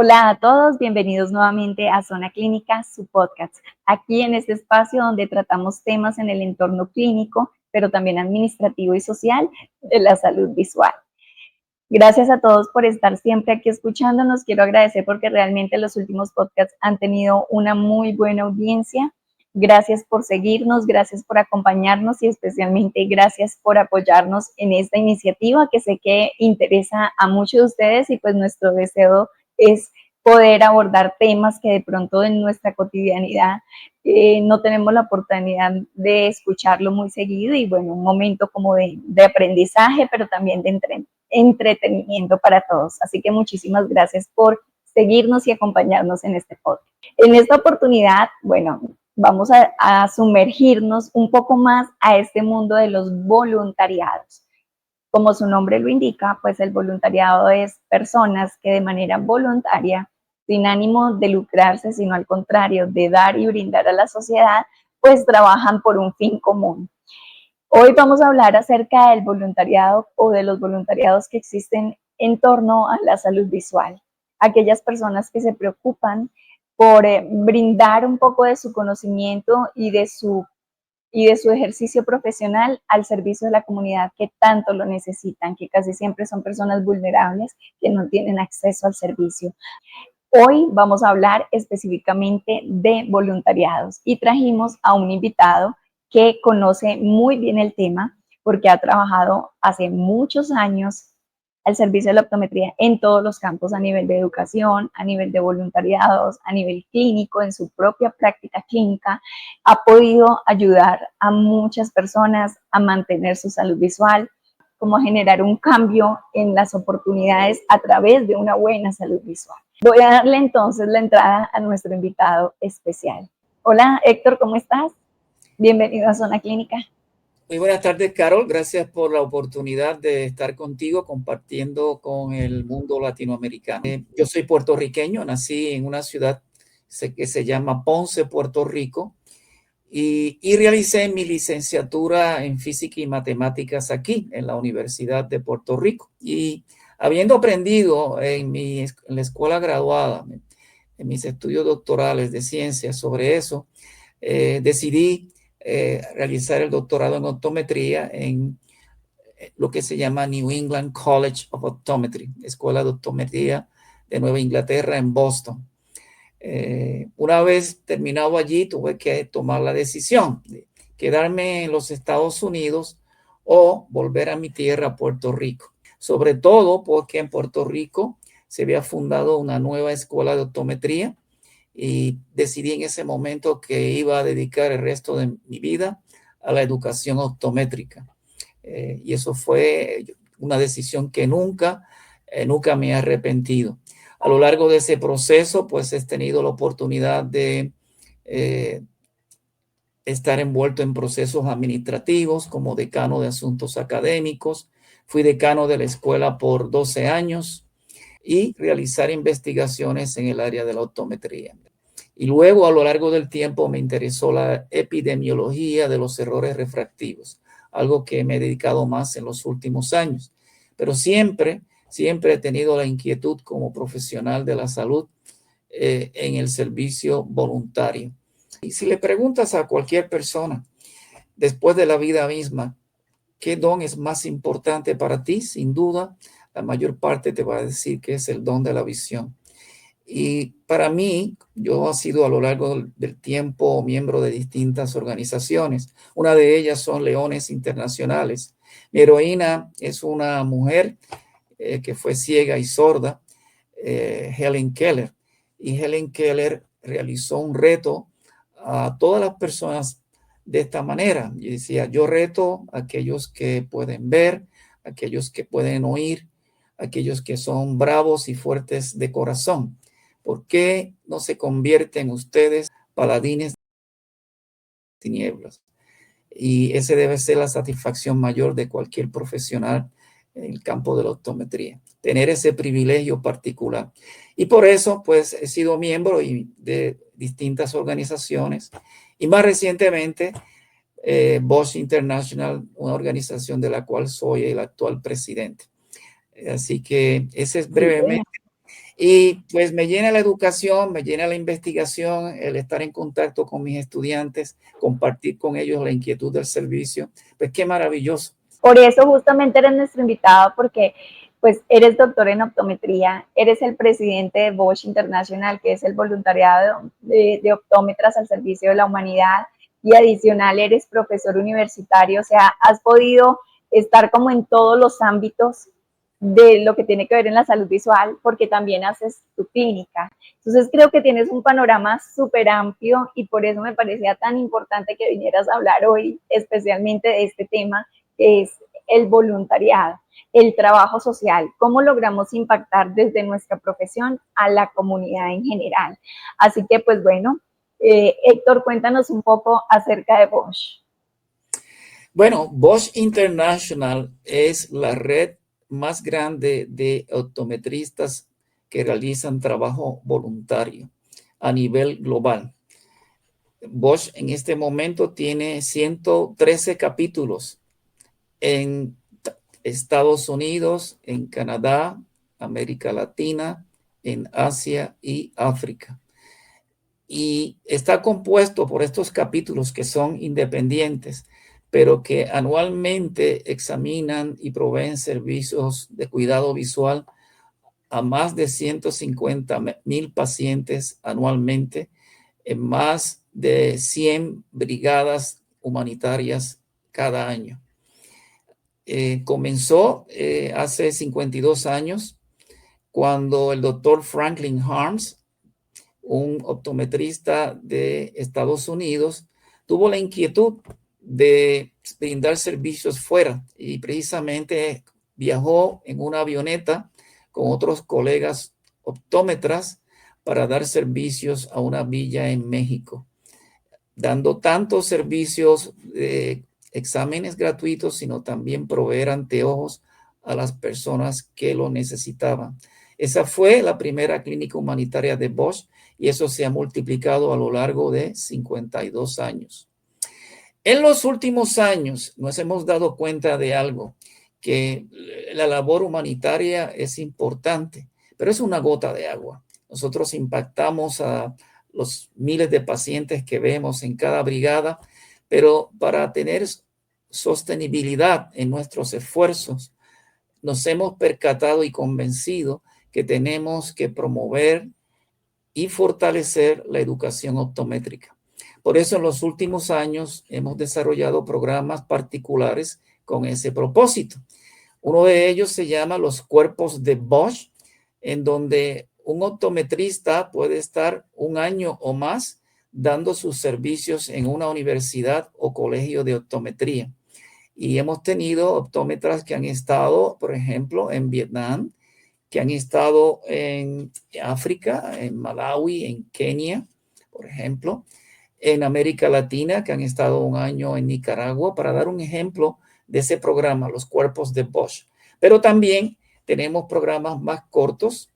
Hola a todos, bienvenidos nuevamente a Zona Clínica, su podcast. Aquí en este espacio donde tratamos temas en el entorno clínico, pero también administrativo y social de la salud visual. Gracias a todos por estar siempre aquí escuchándonos. Quiero agradecer porque realmente los últimos podcasts han tenido una muy buena audiencia. Gracias por seguirnos, gracias por acompañarnos y especialmente gracias por apoyarnos en esta iniciativa que sé que interesa a muchos de ustedes y pues nuestro deseo es poder abordar temas que de pronto en nuestra cotidianidad no tenemos la oportunidad de escucharlo muy seguido y bueno, un momento como de aprendizaje, pero también de entretenimiento para todos. Así que muchísimas gracias por seguirnos y acompañarnos en este podcast. En esta oportunidad, bueno, vamos a sumergirnos un poco más a este mundo de los voluntariados. Como su nombre lo indica, pues el voluntariado es personas que de manera voluntaria, sin ánimo de lucrarse, sino al contrario, de dar y brindar a la sociedad, pues trabajan por un fin común. Hoy vamos a hablar acerca del voluntariado o de los voluntariados que existen en torno a la salud visual. Aquellas personas que se preocupan por brindar un poco de su conocimiento y de su ejercicio profesional al servicio de la comunidad que tanto lo necesitan, que casi siempre son personas vulnerables que no tienen acceso al servicio. Hoy vamos a hablar específicamente de voluntariados y trajimos a un invitado que conoce muy bien el tema porque ha trabajado hace muchos años al servicio de la optometría en todos los campos, a nivel de educación, a nivel de voluntariados, a nivel clínico, en su propia práctica clínica. Ha podido ayudar a muchas personas a mantener su salud visual, como generar un cambio en las oportunidades a través de una buena salud visual. Voy a darle entonces la entrada a nuestro invitado especial. Hola Héctor, ¿cómo estás? Bienvenido a Zona Clínica. Muy buenas tardes, Carol. Gracias por la oportunidad de estar contigo compartiendo con el mundo latinoamericano. Yo soy puertorriqueño, nací en una ciudad que se llama Ponce, Puerto Rico, y realicé mi licenciatura en física y matemáticas aquí, en la Universidad de Puerto Rico. Y habiendo aprendido en la escuela graduada, en mis estudios doctorales de ciencias sobre eso, decidí realizar el doctorado en optometría en lo que se llama New England College of Optometry, Escuela de Optometría de Nueva Inglaterra en Boston. Una vez terminado allí, tuve que tomar la decisión de quedarme en los Estados Unidos o volver a mi tierra, Puerto Rico. Sobre todo porque en Puerto Rico se había fundado una nueva escuela de optometría y decidí en ese momento que iba a dedicar el resto de mi vida a la educación optométrica. Y eso fue una decisión que nunca me he arrepentido. A lo largo de ese proceso, pues he tenido la oportunidad de estar envuelto en procesos administrativos como decano de asuntos académicos. Fui decano de la escuela por 12 años y realizar investigaciones en el área de la optometría. Y luego, a lo largo del tiempo, me interesó la epidemiología de los errores refractivos, algo que me he dedicado más en los últimos años. Pero siempre he tenido la inquietud como profesional de la salud en el servicio voluntario. Y si le preguntas a cualquier persona, después de la vida misma, ¿qué don es más importante para ti? Sin duda, la mayor parte te va a decir que es el don de la visión. Y para mí, yo he sido a lo largo del tiempo miembro de distintas organizaciones. Una de ellas son Leones Internacionales. Mi heroína es una mujer que fue ciega y sorda, Helen Keller. Y Helen Keller realizó un reto a todas las personas de esta manera. Y decía, yo reto a aquellos que pueden ver, a aquellos que pueden oír, a aquellos que son bravos y fuertes de corazón. ¿Por qué no se convierten ustedes paladines de tinieblas? Y ese debe ser la satisfacción mayor de cualquier profesional en el campo de la optometría, tener ese privilegio particular. Y por eso, pues, he sido miembro de distintas organizaciones y más recientemente Bosch International, una organización de la cual soy el actual presidente. Así que ese es brevemente. Y pues me llena la educación, me llena la investigación, el estar en contacto con mis estudiantes, compartir con ellos la inquietud del servicio. Pues qué maravilloso. Por eso justamente eres nuestro invitado, porque pues eres doctor en optometría, eres el presidente de Bosch International, que es el voluntariado de optómetras al servicio de la humanidad, y adicional eres profesor universitario, o sea, has podido estar como en todos los ámbitos de lo que tiene que ver en la salud visual, porque también haces tu clínica. Entonces creo que tienes un panorama súper amplio y por eso me parecía tan importante que vinieras a hablar hoy especialmente de este tema, que es el voluntariado, el trabajo social, cómo logramos impactar desde nuestra profesión a la comunidad en general. Así que pues bueno, Héctor, cuéntanos un poco acerca de Bosch. Bueno, Bosch International es la red más grande de optometristas que realizan trabajo voluntario a nivel global. Bosch en este momento tiene 113 capítulos en Estados Unidos, en Canadá, América Latina, en Asia y África. Y está compuesto por estos capítulos que son independientes, pero que anualmente examinan y proveen servicios de cuidado visual a más de 150,000 pacientes anualmente en más de 100 brigadas humanitarias cada año. Comenzó hace 52 años cuando el doctor Franklin Harms, un optometrista de Estados Unidos, tuvo la inquietud de brindar servicios fuera y precisamente viajó en una avioneta con otros colegas optómetras para dar servicios a una villa en México, dando tantos servicios de exámenes gratuitos, sino también proveer anteojos a las personas que lo necesitaban. Esa fue la primera clínica humanitaria de Bosch y eso se ha multiplicado a lo largo de 52 años. En los últimos años nos hemos dado cuenta de algo, que la labor humanitaria es importante, pero es una gota de agua. Nosotros impactamos a los miles de pacientes que vemos en cada brigada, pero para tener sostenibilidad en nuestros esfuerzos, nos hemos percatado y convencido que tenemos que promover y fortalecer la educación optométrica. Por eso en los últimos años hemos desarrollado programas particulares con ese propósito. Uno de ellos se llama los cuerpos de Bosch, en donde un optometrista puede estar un año o más dando sus servicios en una universidad o colegio de optometría. Y hemos tenido optómetras que han estado, por ejemplo, en Vietnam, que han estado en África, en Malawi, en Kenia, por ejemplo, en América Latina, que han estado un año en Nicaragua, para dar un ejemplo de ese programa, los cuerpos de Bosch. Pero también tenemos programas más cortos,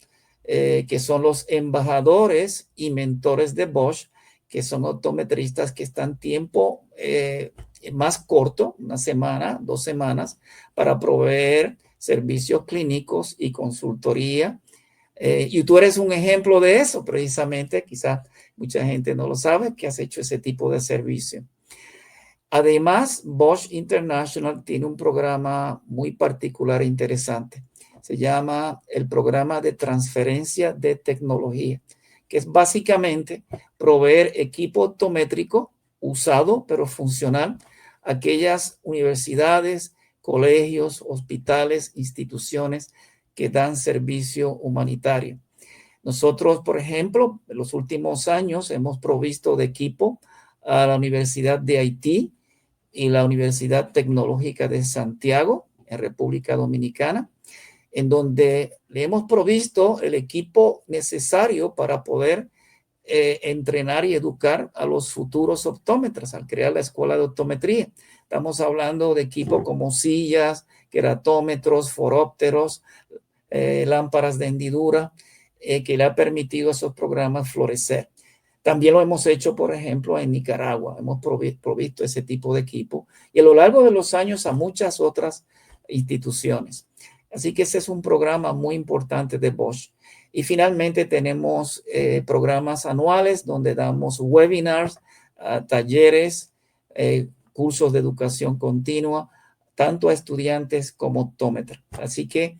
que son los embajadores y mentores de Bosch, que son optometristas que están tiempo más corto, una semana, 2 semanas, para proveer servicios clínicos y consultoría. Y tú eres un ejemplo de eso, precisamente. Quizás mucha gente no lo sabe, que has hecho ese tipo de servicio. Además, Bosch International tiene un programa muy particular e interesante. Se llama el programa de transferencia de tecnología, que es básicamente proveer equipo optométrico usado, pero funcional, a aquellas universidades, colegios, hospitales, instituciones que dan servicio humanitario. Nosotros, por ejemplo, en los últimos años hemos provisto de equipo a la Universidad de Haití y la Universidad Tecnológica de Santiago, en República Dominicana, en donde le hemos provisto el equipo necesario para poder entrenar y educar a los futuros optómetras al crear la escuela de optometría. Estamos hablando de equipo como sillas, queratómetros, forópteros, lámparas de hendidura, que le ha permitido a esos programas florecer. También lo hemos hecho, por ejemplo, en Nicaragua. Hemos provisto ese tipo de equipo y a lo largo de los años a muchas otras instituciones. Así que ese es un programa muy importante de Bosch. Y finalmente tenemos programas anuales donde damos webinars, talleres, cursos de educación continua, tanto a estudiantes como optómetras. Así que,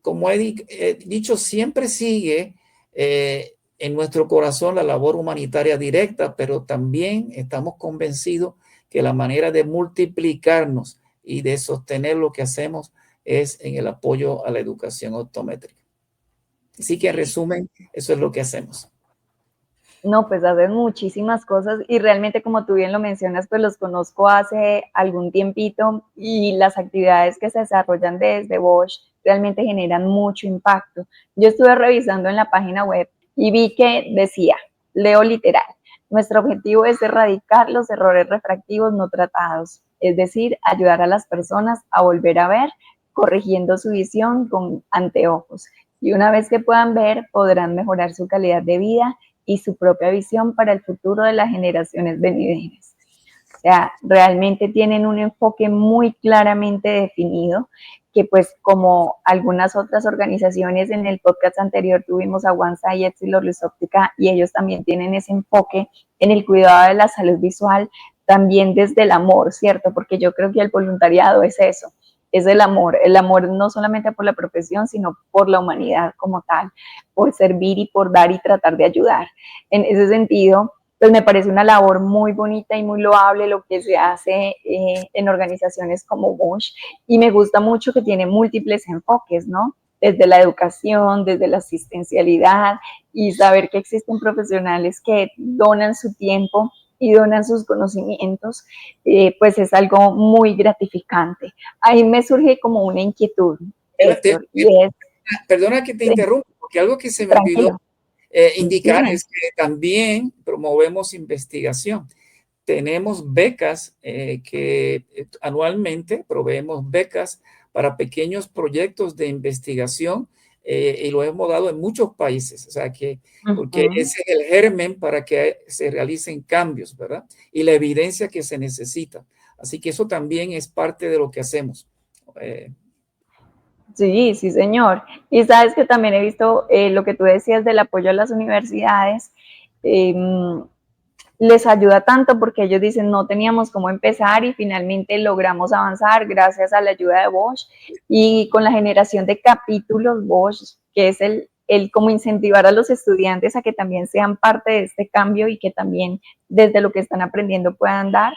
como he dicho, siempre sigue en nuestro corazón la labor humanitaria directa, pero también estamos convencidos que la manera de multiplicarnos y de sostener lo que hacemos es en el apoyo a la educación optométrica. Así que, en resumen, eso es lo que hacemos. No, pues hacen muchísimas cosas y realmente, como tú bien lo mencionas, pues los conozco hace algún tiempito y las actividades que se desarrollan desde Bosch realmente generan mucho impacto. Yo estuve revisando en la página web y vi que decía, leo literal, nuestro objetivo es erradicar los errores refractivos no tratados, es decir, ayudar a las personas a volver a ver, corrigiendo su visión con anteojos. Y una vez que puedan ver, podrán mejorar su calidad de vida y su propia visión para el futuro de las generaciones venideras. O sea, realmente tienen un enfoque muy claramente definido, que pues como algunas otras organizaciones en el podcast anterior tuvimos a One Science y Luz Óptica, y ellos también tienen ese enfoque en el cuidado de la salud visual, también desde el amor, ¿cierto? Porque yo creo que el voluntariado es eso, es el amor no solamente por la profesión, sino por la humanidad como tal, por servir y por dar y tratar de ayudar. En ese sentido, pues me parece una labor muy bonita y muy loable lo que se hace en organizaciones como Bosch, y me gusta mucho que tiene múltiples enfoques, ¿no? Desde la educación, desde la asistencialidad, y saber que existen profesionales que donan su tiempo y donan sus conocimientos, pues es algo muy gratificante. Ahí me surge como una inquietud, Héctor, y es... Perdona que te interrumpa, porque algo que se me olvidó Tranquilo. indicar es que también promovemos investigación. Tenemos becas que anualmente proveemos becas para pequeños proyectos de investigación y lo hemos dado en muchos países. O sea que, porque ese es el germen para que se realicen cambios, ¿verdad? Y la evidencia que se necesita. Así que eso también es parte de lo que hacemos. Sí, sí, señor. Y sabes que también he visto lo que tú decías del apoyo a las universidades. Eh, Les ayuda tanto porque ellos dicen no teníamos cómo empezar y finalmente logramos avanzar gracias a la ayuda de Bosch y con la generación de capítulos Bosch, que es el como incentivar a los estudiantes a que también sean parte de este cambio y que también desde lo que están aprendiendo puedan dar,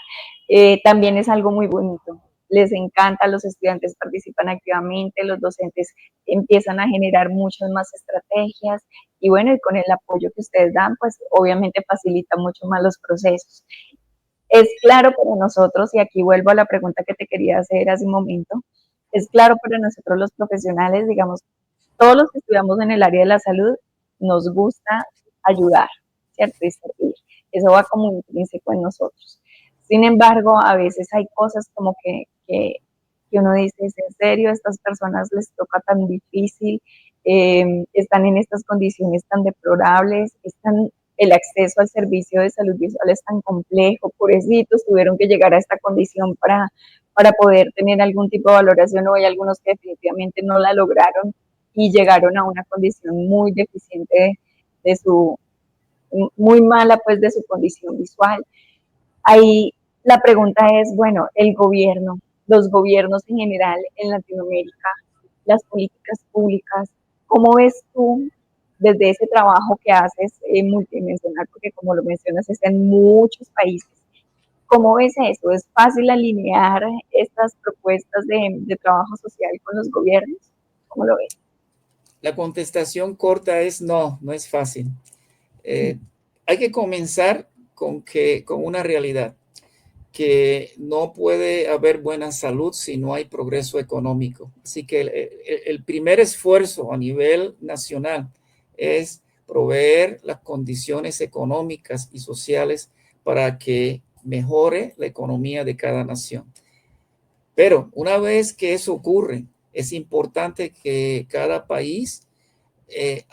también es algo muy bonito. Les encanta, los estudiantes participan activamente, los docentes empiezan a generar muchas más estrategias y bueno, y con el apoyo que ustedes dan, pues obviamente facilita mucho más los procesos. Es claro para nosotros, y aquí vuelvo a la pregunta que te quería hacer hace un momento, es claro para nosotros los profesionales, digamos, todos los que estudiamos en el área de la salud, nos gusta ayudar, ¿cierto? Y servir. Eso va como intrínseco en nosotros. Sin embargo, a veces hay cosas como que uno dice, ¿es en serio? ¿A estas personas les toca tan difícil? Están en estas condiciones tan deplorables, el acceso al servicio de salud visual es tan complejo, pobrecitos, tuvieron que llegar a esta condición para poder tener algún tipo de valoración, o hay algunos que definitivamente no la lograron y llegaron a una condición muy deficiente de su, muy mala pues de su condición visual. Ahí la pregunta es, bueno, el gobierno, los gobiernos en general en Latinoamérica, las políticas públicas, ¿cómo ves tú desde ese trabajo que haces multidimensional? Porque como lo mencionas, está en muchos países. ¿Cómo ves eso? ¿Es fácil alinear estas propuestas de trabajo social con los gobiernos? ¿Cómo lo ves? La contestación corta es no, no es fácil. Hay que comenzar con una realidad, que no puede haber buena salud si no hay progreso económico. Así que el primer esfuerzo a nivel nacional es proveer las condiciones económicas y sociales para que mejore la economía de cada nación. Pero una vez que eso ocurre, es importante que cada país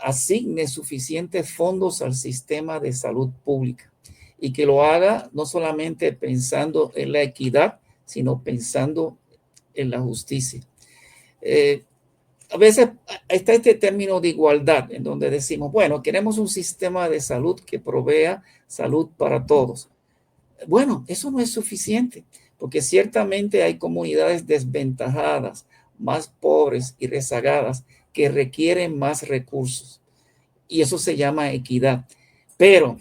asigne suficientes fondos al sistema de salud pública y que lo haga no solamente pensando en la equidad, sino pensando en la justicia. A veces está este término de igualdad, en donde decimos, bueno, queremos un sistema de salud que provea salud para todos. Bueno, eso no es suficiente, porque ciertamente hay comunidades desventajadas, más pobres y rezagadas, que requieren más recursos. Y eso se llama equidad. Pero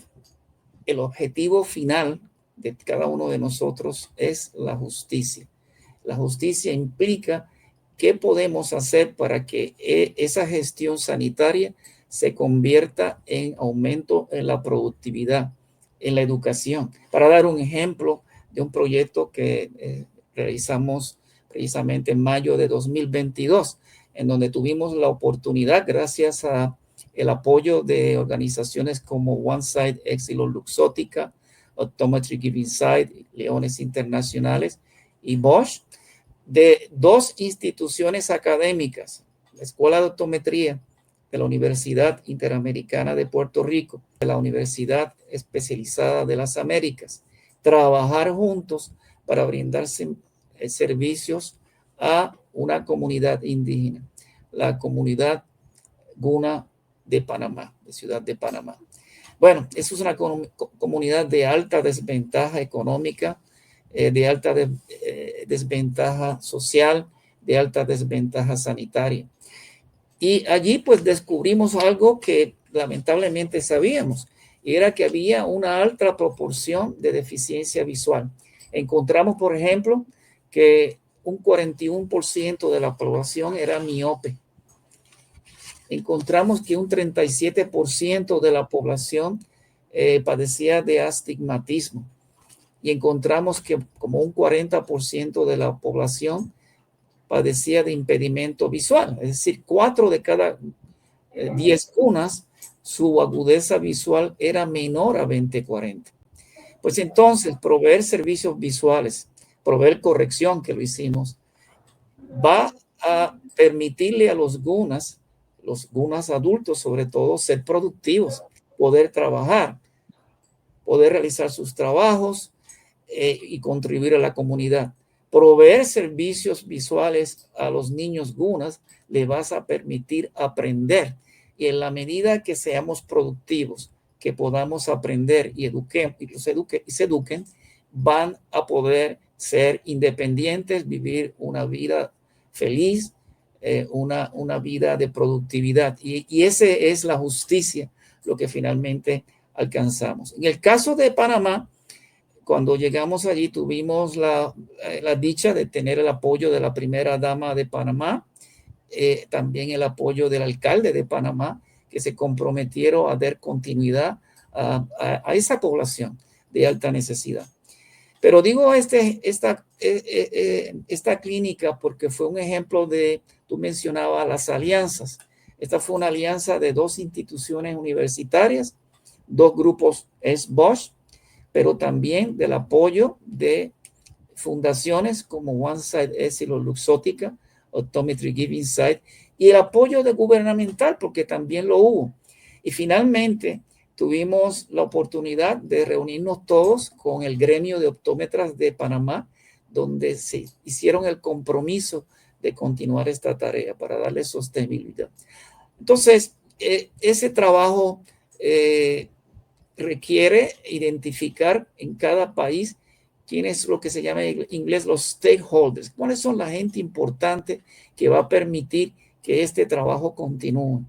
el objetivo final de cada uno de nosotros es la justicia. La justicia implica qué podemos hacer para que esa gestión sanitaria se convierta en aumento en la productividad, en la educación. Para dar un ejemplo de un proyecto que realizamos precisamente en mayo de 2022, en donde tuvimos la oportunidad, gracias a el apoyo de organizaciones como OneSide, Exilo Luxótica, Optometry Giving Side, Leones Internacionales y Bosch, de 2 instituciones académicas, la Escuela de Optometría de la Universidad Interamericana de Puerto Rico, de la Universidad Especializada de las Américas, trabajar juntos para brindar servicios a una comunidad indígena, la comunidad Guna de Panamá, de Ciudad de Panamá. Bueno, eso es una comunidad de alta desventaja económica, de alta desventaja social, de alta desventaja sanitaria. Y allí pues descubrimos algo que lamentablemente sabíamos, y era que había una alta proporción de deficiencia visual. Encontramos, por ejemplo, que un 41% de la población era miope. Encontramos que un 37% de la población padecía de astigmatismo, y encontramos que como un 40% de la población padecía de impedimento visual, es decir, 4 de cada 10 cunas, su agudeza visual era menor a 20/40. Pues entonces, proveer servicios visuales, proveer corrección, que lo hicimos, va a permitirle a los gunas adultos sobre todo, ser productivos, poder trabajar, poder realizar sus trabajos y contribuir a la comunidad. Proveer servicios visuales a los niños gunas le vas a permitir aprender, y en la medida que seamos productivos, que podamos aprender y se eduquen, van a poder ser independientes, vivir una vida feliz, una vida de productividad, y esa es la justicia, lo que finalmente alcanzamos. En el caso de Panamá, cuando llegamos allí tuvimos la dicha de tener el apoyo de la primera dama de Panamá, también el apoyo del alcalde de Panamá, que se comprometieron a dar continuidad a esa población de alta necesidad. Pero digo esta clínica porque fue un ejemplo de, tú mencionabas las alianzas. Esta fue una alianza de 2 instituciones universitarias, 2 grupos, es Bosch, pero también del apoyo de fundaciones como OneSide, Exilo Luxótica, Optometry Giving Side, y el apoyo de gubernamental, porque también lo hubo. Y finalmente tuvimos la oportunidad de reunirnos todos con el gremio de optómetras de Panamá, donde se hicieron el compromiso de continuar esta tarea para darle sostenibilidad. Entonces, ese trabajo requiere identificar en cada país quién es lo que se llama en inglés los stakeholders, cuáles son la gente importante que va a permitir que este trabajo continúe.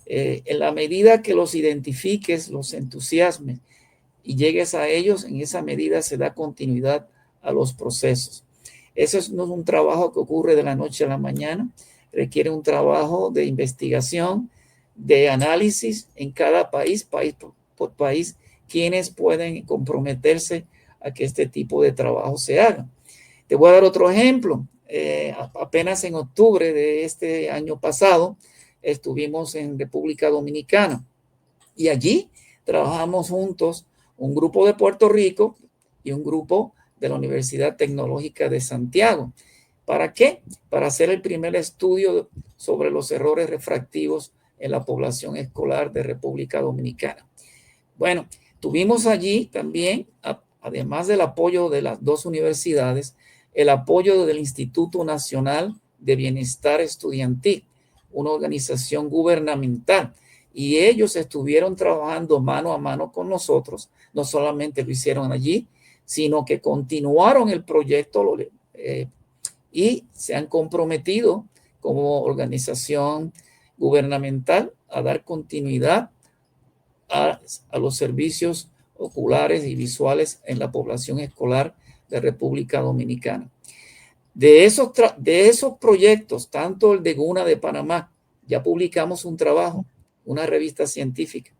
En la medida que los identifiques, los entusiasmes y llegues a ellos, en esa medida se da continuidad a los procesos. Eso no es un trabajo que ocurre de la noche a la mañana, requiere un trabajo de investigación, de análisis en cada país por país, quienes pueden comprometerse a que este tipo de trabajo se haga. Te voy a dar otro ejemplo. Apenas en octubre de este año pasado estuvimos en República Dominicana, y allí trabajamos juntos un grupo de Puerto Rico y un grupo de la Universidad Tecnológica de Santiago. ¿Para qué? Para hacer el primer estudio sobre los errores refractivos en la población escolar de República Dominicana. Bueno, tuvimos allí también, además del apoyo de las 2 universidades, el apoyo del Instituto Nacional de Bienestar Estudiantil, una organización gubernamental. Y ellos estuvieron trabajando mano a mano con nosotros. No solamente lo hicieron allí, sino que continuaron el proyecto y se han comprometido como organización gubernamental a dar continuidad a los servicios oculares y visuales en la población escolar de República Dominicana. De esos proyectos, tanto el de GUNA de Panamá, ya publicamos un trabajo, una revista científica,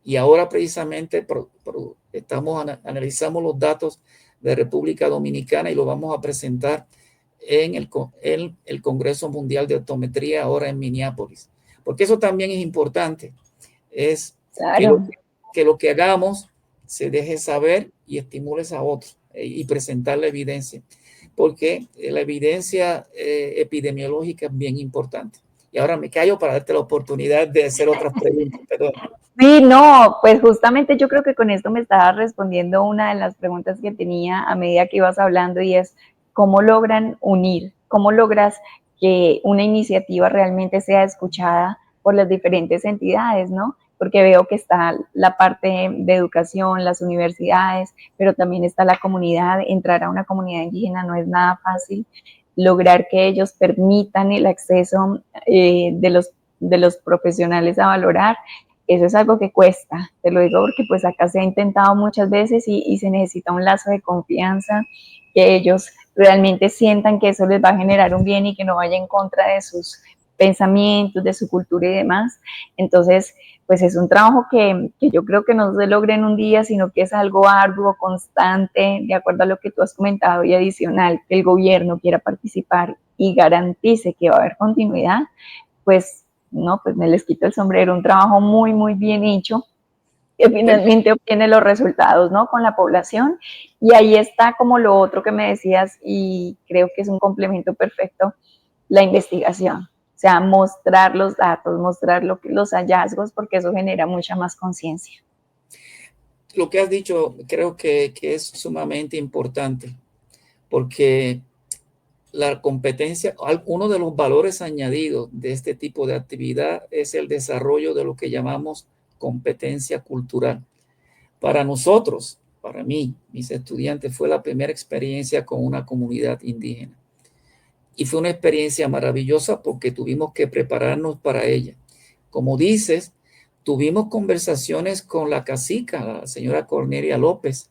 y ahora precisamente analizamos los datos de República Dominicana y lo vamos a presentar en el Congreso Mundial de Optometría ahora en Minneapolis, porque eso también es importante, es claro. que lo que hagamos se deje saber y estimule a otros y presentar la evidencia, porque la evidencia epidemiológica es bien importante. Y ahora me callo para darte la oportunidad de hacer otras preguntas. Perdón. Sí, no, pues justamente yo creo que con esto me estaba respondiendo una de las preguntas que tenía a medida que ibas hablando, y es cómo logran unir, cómo logras que una iniciativa realmente sea escuchada por las diferentes entidades, ¿no? Porque veo que está la parte de educación, las universidades, pero también está la comunidad. Entrar a una comunidad indígena no es nada fácil. Lograr que ellos permitan el acceso de los profesionales a valorar, eso es algo que cuesta, te lo digo porque pues acá se ha intentado muchas veces y se necesita un lazo de confianza, que ellos realmente sientan que eso les va a generar un bien y que no vaya en contra de sus pensamientos, de su cultura y demás. Entonces, pues es un trabajo que yo creo que no se logra en un día, sino que es algo arduo, constante, de acuerdo a lo que tú has comentado, y adicional, que el gobierno quiera participar y garantice que va a haber continuidad, pues no, pues me les quito el sombrero, un trabajo muy, muy bien hecho, que finalmente obtiene los resultados, ¿no? Con la población. Y ahí está como lo otro que me decías, y creo que es un complemento perfecto, la investigación. O sea, mostrar los datos, mostrar los hallazgos, porque eso genera mucha más conciencia. Lo que has dicho creo que es sumamente importante, porque la competencia, uno de los valores añadidos de este tipo de actividad es el desarrollo de lo que llamamos competencia cultural. Para nosotros, para mí, mis estudiantes, fue la primera experiencia con una comunidad indígena. Y fue una experiencia maravillosa porque tuvimos que prepararnos para ella. Como dices, tuvimos conversaciones con la cacica, la señora Cornelia López,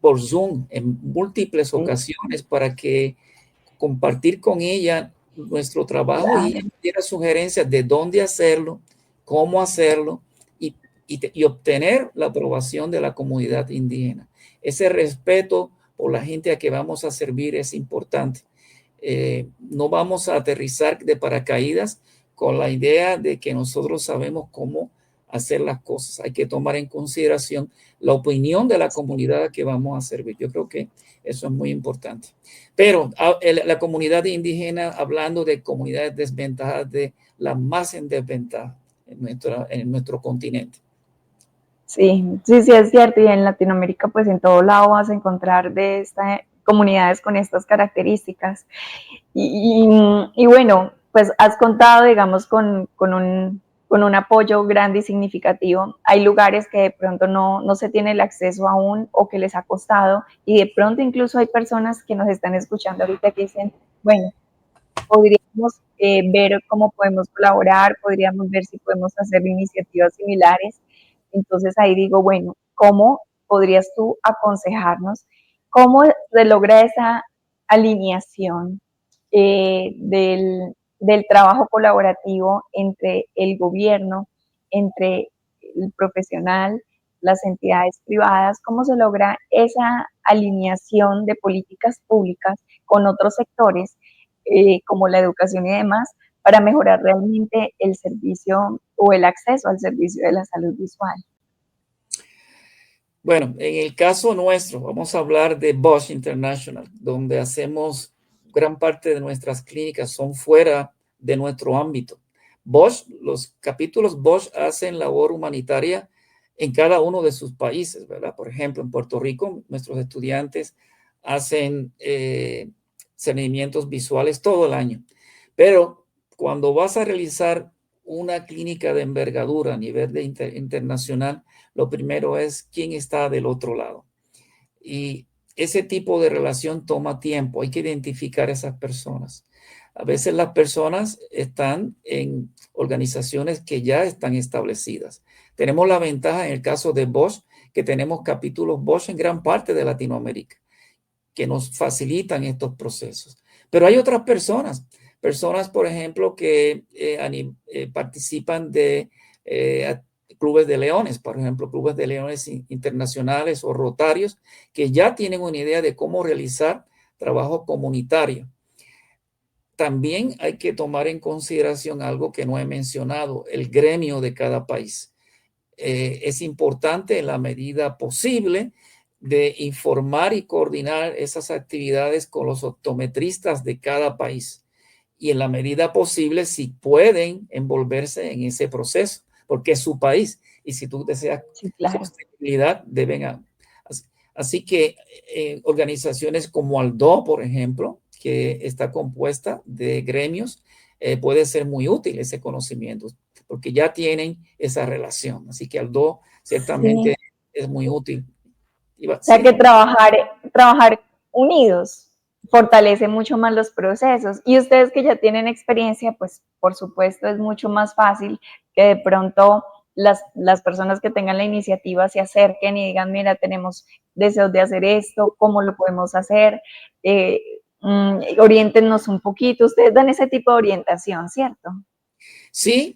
por Zoom en múltiples ocasiones para que compartir con ella nuestro trabajo, y ella diera sugerencias de dónde hacerlo, cómo hacerlo y obtener la aprobación de la comunidad indígena. Ese respeto por la gente a que vamos a servir es importante. No vamos a aterrizar de paracaídas con la idea de que nosotros sabemos cómo hacer las cosas. Hay que tomar en consideración la opinión de la comunidad a que vamos a servir. Yo creo que eso es muy importante. Pero la comunidad indígena, hablando de comunidades desventajadas, de las más en desventaja en nuestro continente. Sí, sí, sí, es cierto. Y en Latinoamérica, pues en todo lado vas a encontrar comunidades con estas características. Y bueno, pues has contado, digamos, con un apoyo grande y significativo. Hay lugares que de pronto no se tiene el acceso aún o que les ha costado, y de pronto incluso hay personas que nos están escuchando ahorita que dicen, bueno, podríamos ver cómo podemos colaborar, podríamos ver si podemos hacer iniciativas similares. Entonces ahí digo, bueno, ¿cómo podrías tú aconsejarnos? ¿Cómo se logra esa alineación del trabajo colaborativo entre el gobierno, entre el profesional, las entidades privadas? ¿Cómo se logra esa alineación de políticas públicas con otros sectores, como la educación y demás, para mejorar realmente el servicio o el acceso al servicio de la salud visual? Bueno, en el caso nuestro, vamos a hablar de Bosch International, donde hacemos gran parte de nuestras clínicas son fuera de nuestro ámbito. Bosch, los capítulos Bosch hacen labor humanitaria en cada uno de sus países, ¿verdad? Por ejemplo, en Puerto Rico, nuestros estudiantes hacen seguimientos visuales todo el año. Pero cuando vas a realizar una clínica de envergadura a nivel internacional, lo primero es quién está del otro lado. Y ese tipo de relación toma tiempo. Hay que identificar a esas personas. A veces las personas están en organizaciones que ya están establecidas. Tenemos la ventaja en el caso de Bosch, que tenemos capítulos Bosch en gran parte de Latinoamérica, que nos facilitan estos procesos. Pero hay otras personas, por ejemplo, que participan de clubes de leones, por ejemplo, clubes de leones internacionales o rotarios, que ya tienen una idea de cómo realizar trabajo comunitario. También hay que tomar en consideración algo que no he mencionado, el gremio de cada país. Es importante en la medida posible de informar y coordinar esas actividades con los optometristas de cada país y en la medida posible si pueden envolverse en ese proceso, porque es su país y si tú deseas Sí, claro. sostenibilidad deben. Así que organizaciones como Aldo, por ejemplo, que está compuesta de gremios, puede ser muy útil ese conocimiento, porque ya tienen esa relación. Así que Aldo ciertamente Sí. es muy útil. O sea que trabajar unidos fortalece mucho más los procesos. Y ustedes que ya tienen experiencia, pues por supuesto es mucho más fácil que de pronto las personas que tengan la iniciativa se acerquen y digan, mira, tenemos deseos de hacer esto, ¿cómo lo podemos hacer? Oriéntenos un poquito. Ustedes dan ese tipo de orientación, ¿cierto? Sí,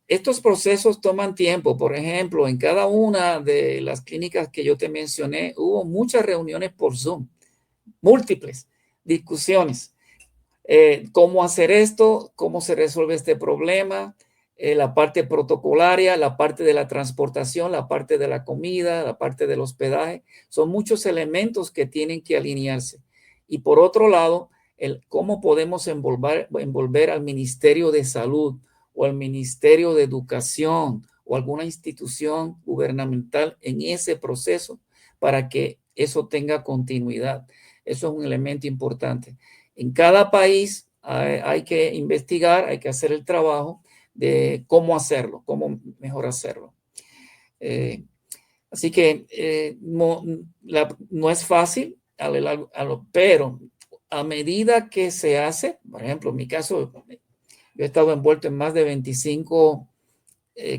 estos procesos toman tiempo. Por ejemplo, en cada una de las clínicas que yo te mencioné, hubo muchas reuniones por Zoom, múltiples discusiones. Cómo hacer esto, cómo se resuelve este problema, la parte protocolaria, la parte de la transportación, la parte de la comida, la parte del hospedaje. Son muchos elementos que tienen que alinearse. Y por otro lado, cómo podemos envolver al Ministerio de Salud o al Ministerio de Educación o alguna institución gubernamental en ese proceso para que eso tenga continuidad. Eso es un elemento importante. En cada país hay que investigar, hay que hacer el trabajo de cómo hacerlo, cómo mejor hacerlo. Así que no es fácil, pero a medida que se hace, por ejemplo, en mi caso, yo he estado envuelto en más de 25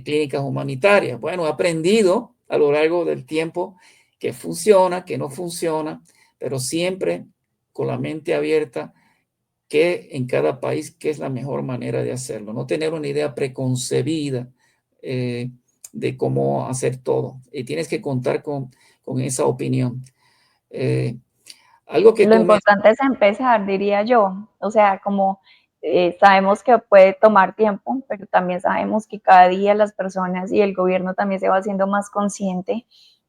clínicas humanitarias. Bueno, he aprendido a lo largo del tiempo que funciona, que no funciona, pero siempre con la mente abierta que en cada país qué es la mejor manera de hacerlo, no tener una idea preconcebida de cómo hacer todo. Y tienes que contar con esa opinión. Algo que Lo tú me... importante es empezar, diría yo. O sea, como sabemos que puede tomar tiempo, pero también sabemos que cada día las personas y el gobierno también se va haciendo más consciente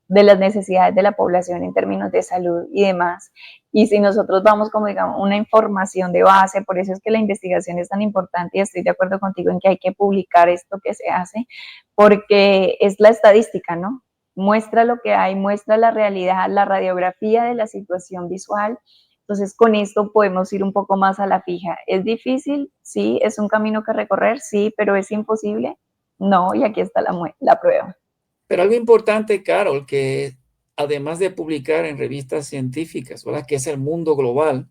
de las necesidades de la población en términos de salud y demás. Y si nosotros vamos como digamos una información de base, por eso es que la investigación es tan importante y estoy de acuerdo contigo en que hay que publicar esto que se hace, porque es la estadística, ¿no? Muestra lo que hay, muestra la realidad, la radiografía de la situación visual. Entonces, con esto podemos ir un poco más a la fija. ¿Es difícil? Sí. ¿Es un camino que recorrer? Sí, pero ¿es imposible? No, y aquí está la prueba. Pero algo importante, Carol, que además de publicar en revistas científicas, ¿verdad? Que es el mundo global,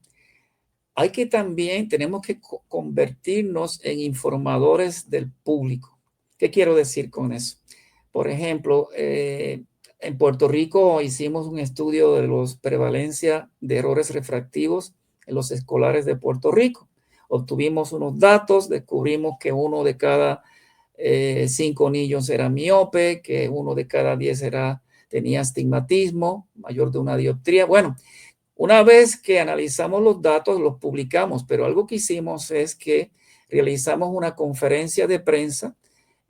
hay que también, tenemos que convertirnos en informadores del público. ¿Qué quiero decir con eso? Por ejemplo, en Puerto Rico hicimos un estudio de la prevalencia de errores refractivos en los escolares de Puerto Rico. Obtuvimos unos datos, descubrimos que 1 de cada 5 niños era miope, que 1 de cada 10 tenía astigmatismo, mayor de 1 dioptría. Bueno, una vez que analizamos los datos, los publicamos, pero algo que hicimos es que realizamos una conferencia de prensa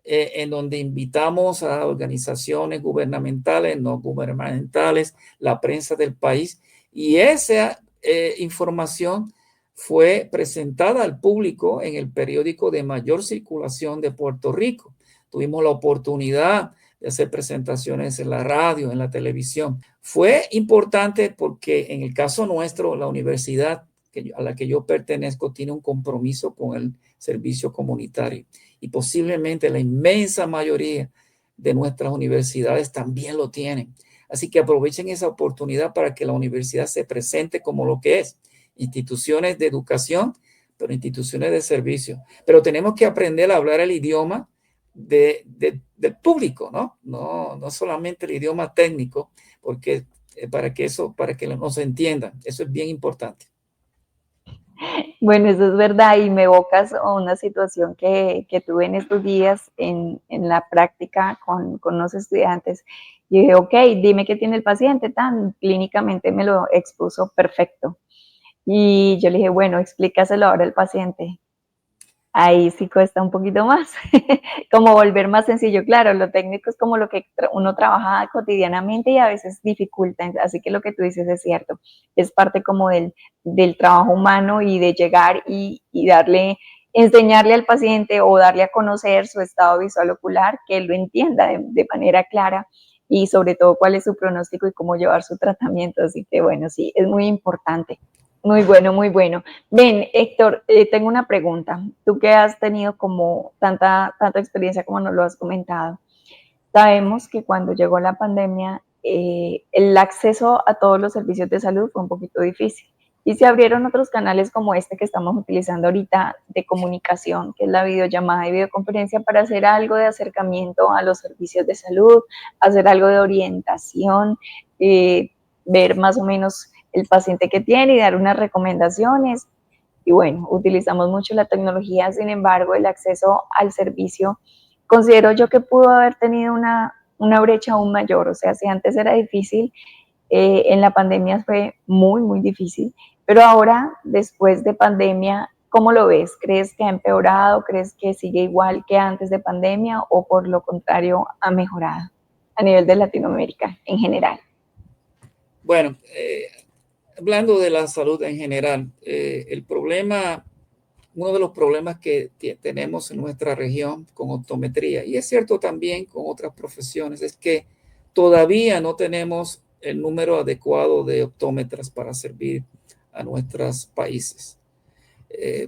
en donde invitamos a organizaciones gubernamentales, no gubernamentales, la prensa del país, y esa información fue presentada al público en el periódico de mayor circulación de Puerto Rico. Tuvimos la oportunidad de hacer presentaciones en la radio, en la televisión. Fue importante porque en el caso nuestro, la universidad a la que yo pertenezco tiene un compromiso con el servicio comunitario. Y posiblemente la inmensa mayoría de nuestras universidades también lo tienen. Así que aprovechen esa oportunidad para que la universidad se presente como lo que es, instituciones de educación, pero instituciones de servicio. Pero tenemos que aprender a hablar el idioma del público, ¿no? No solamente el idioma técnico, porque para que nos entiendan. Eso es bien importante. Bueno, eso es verdad y me evocas a una situación que tuve en estos días en la práctica con unos estudiantes. Y dije, ok, dime qué tiene el paciente, tan clínicamente me lo expuso perfecto. Y yo le dije, bueno, explícaselo ahora al paciente. Ahí sí cuesta un poquito más, como volver más sencillo. Claro, lo técnico es como lo que uno trabaja cotidianamente y a veces dificulta, así que lo que tú dices es cierto, es parte como del trabajo humano y de llegar y enseñarle al paciente o darle a conocer su estado visual ocular, que él lo entienda de manera clara y sobre todo cuál es su pronóstico y cómo llevar su tratamiento. Así que bueno, sí, es muy importante. Muy bueno, muy bueno. Ven, Héctor, tengo una pregunta. Tú que has tenido como tanta experiencia como nos lo has comentado, sabemos que cuando llegó la pandemia, el acceso a todos los servicios de salud fue un poquito difícil. Y se abrieron otros canales como este que estamos utilizando ahorita de comunicación, que es la videollamada y videoconferencia, para hacer algo de acercamiento a los servicios de salud, hacer algo de orientación, ver más o menos el paciente que tiene y dar unas recomendaciones. Y bueno, utilizamos mucho la tecnología, sin embargo, el acceso al servicio, considero yo que pudo haber tenido una brecha aún mayor. O sea, si antes era difícil, en la pandemia fue muy, muy difícil, pero ahora, después de pandemia, ¿cómo lo ves? ¿Crees que ha empeorado? ¿Crees que sigue igual que antes de pandemia o por lo contrario ha mejorado a nivel de Latinoamérica en general? Bueno, hablando de la salud en general, uno de los problemas que tenemos en nuestra región con optometría, y es cierto también con otras profesiones, es que todavía no tenemos el número adecuado de optómetras para servir a nuestros países.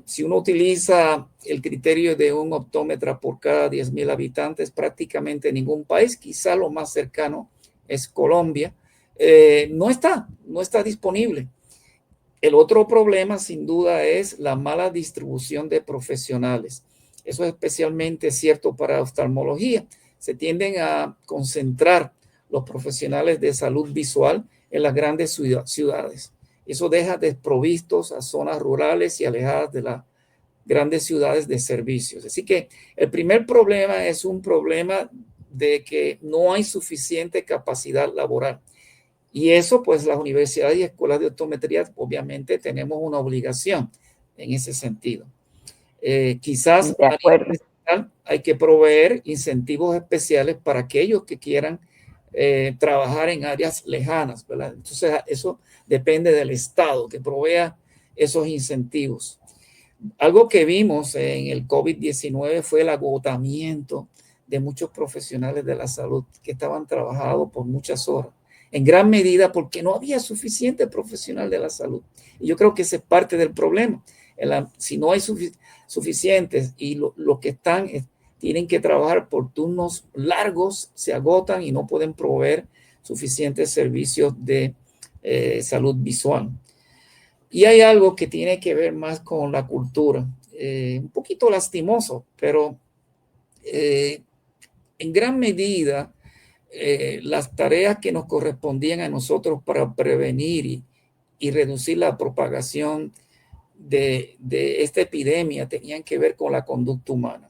Si uno utiliza el criterio de un optómetra por cada 10,000 habitantes, prácticamente ningún país, quizá lo más cercano es Colombia, no está disponible. El otro problema, sin duda, es la mala distribución de profesionales. Eso es especialmente cierto para oftalmología. Se tienden a concentrar los profesionales de salud visual en las grandes ciudades. Eso deja desprovistos a zonas rurales y alejadas de las grandes ciudades de servicios. Así que el primer problema es un problema de que no hay suficiente capacidad laboral. Y eso, pues las universidades y escuelas de optometría, obviamente tenemos una obligación en ese sentido. Quizás De acuerdo. hay que proveer incentivos especiales para aquellos que quieran trabajar en áreas lejanas, ¿verdad? Entonces, eso depende del Estado, que provea esos incentivos. Algo que vimos en el COVID-19 fue el agotamiento de muchos profesionales de la salud que estaban trabajando por muchas horas, en gran medida porque no había suficiente profesional de la salud. Y yo creo que ese es parte del problema. Si no hay suficientes y los que están tienen que trabajar por turnos largos, se agotan y no pueden proveer suficientes servicios de salud visual. Y hay algo que tiene que ver más con la cultura, un poquito lastimoso, pero en gran medida las tareas que nos correspondían a nosotros para prevenir y reducir la propagación de esta epidemia tenían que ver con la conducta humana.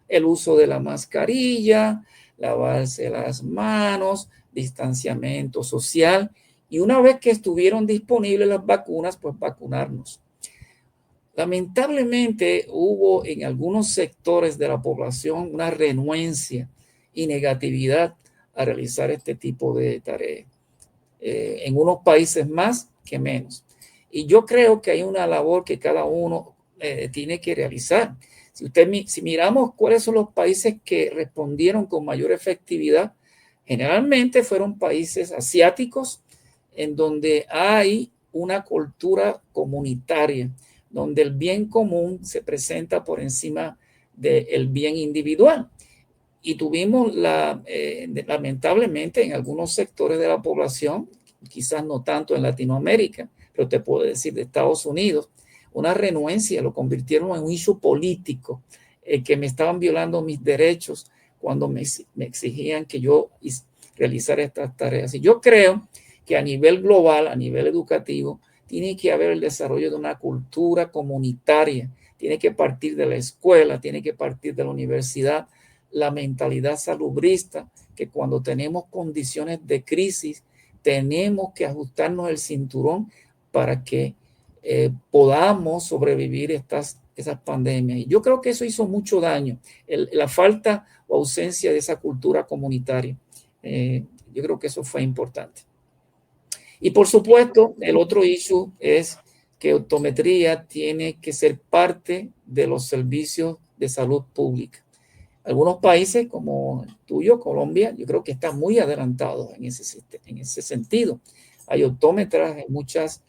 El uso de la mascarilla, lavarse las manos, distanciamiento social, y una vez que estuvieron disponibles las vacunas, pues vacunarnos. Lamentablemente hubo en algunos sectores de la población una renuencia y negatividad a realizar este tipo de tareas. En unos países más que menos. Y yo creo que hay una labor que cada uno tiene que realizar. Si miramos cuáles son los países que respondieron con mayor efectividad, generalmente fueron países asiáticos en donde hay una cultura comunitaria, donde el bien común se presenta por encima del bien individual. Y tuvimos lamentablemente en algunos sectores de la población, quizás no tanto en Latinoamérica, pero te puedo decir de Estados Unidos, una renuencia, lo convirtieron en un issue político, que me estaban violando mis derechos cuando me exigían que yo realizara estas tareas. Y yo creo que a nivel global, a nivel educativo, tiene que haber el desarrollo de una cultura comunitaria, tiene que partir de la escuela, tiene que partir de la universidad, la mentalidad salubrista, que cuando tenemos condiciones de crisis, tenemos que ajustarnos el cinturón para que podamos sobrevivir esas pandemias. Y yo creo que eso hizo mucho daño, la falta o ausencia de esa cultura comunitaria. Yo creo que eso fue importante. Y por supuesto, el otro issue es que optometría tiene que ser parte de los servicios de salud pública. Algunos países como el tuyo, Colombia, yo creo que están muy adelantados en ese sentido. Hay optómetras en muchos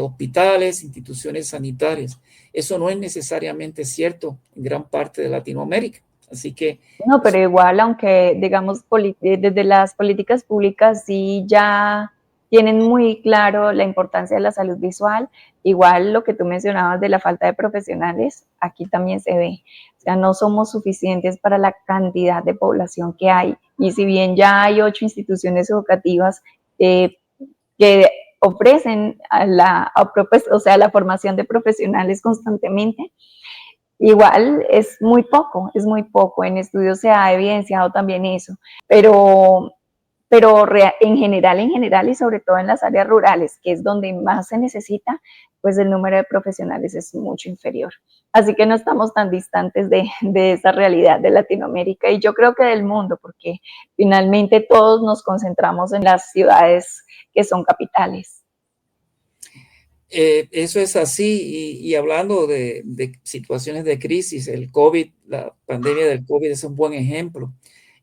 hospitales, instituciones sanitarias. Eso no es necesariamente cierto en gran parte de Latinoamérica. Así que... No, pero igual, aunque digamos desde las políticas públicas sí ya tienen muy claro la importancia de la salud visual, igual lo que tú mencionabas de la falta de profesionales, aquí también se ve. O sea, no somos suficientes para la cantidad de población que hay. Y si bien ya hay 8 instituciones educativas que ofrecen la formación de profesionales constantemente, igual es muy poco, es muy poco. En estudios se ha evidenciado también eso, pero en general y sobre todo en las áreas rurales, que es donde más se necesita, pues el número de profesionales es mucho inferior. Así que no estamos tan distantes de esa realidad de Latinoamérica y yo creo que del mundo, porque finalmente todos nos concentramos en las ciudades que son capitales. Eso es así, y hablando de situaciones de crisis, el COVID, la pandemia del COVID es un buen ejemplo,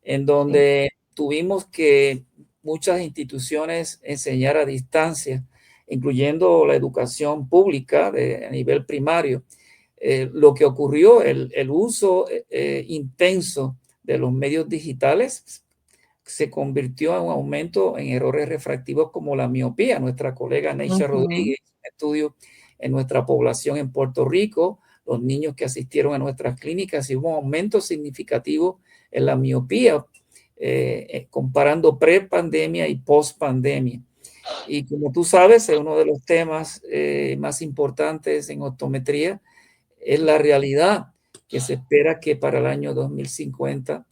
en donde tuvimos que muchas instituciones enseñar a distancia, incluyendo la educación pública a nivel primario. Lo que ocurrió, el uso intenso de los medios digitales se convirtió en un aumento en errores refractivos como la miopía. Nuestra colega Neisha Rodríguez, un estudio en nuestra población en Puerto Rico, los niños que asistieron a nuestras clínicas, y hubo un aumento significativo en la miopía, comparando pre-pandemia y post-pandemia. Y como tú sabes, es uno de los temas más importantes en optometría, es la realidad que se espera que para el año 2050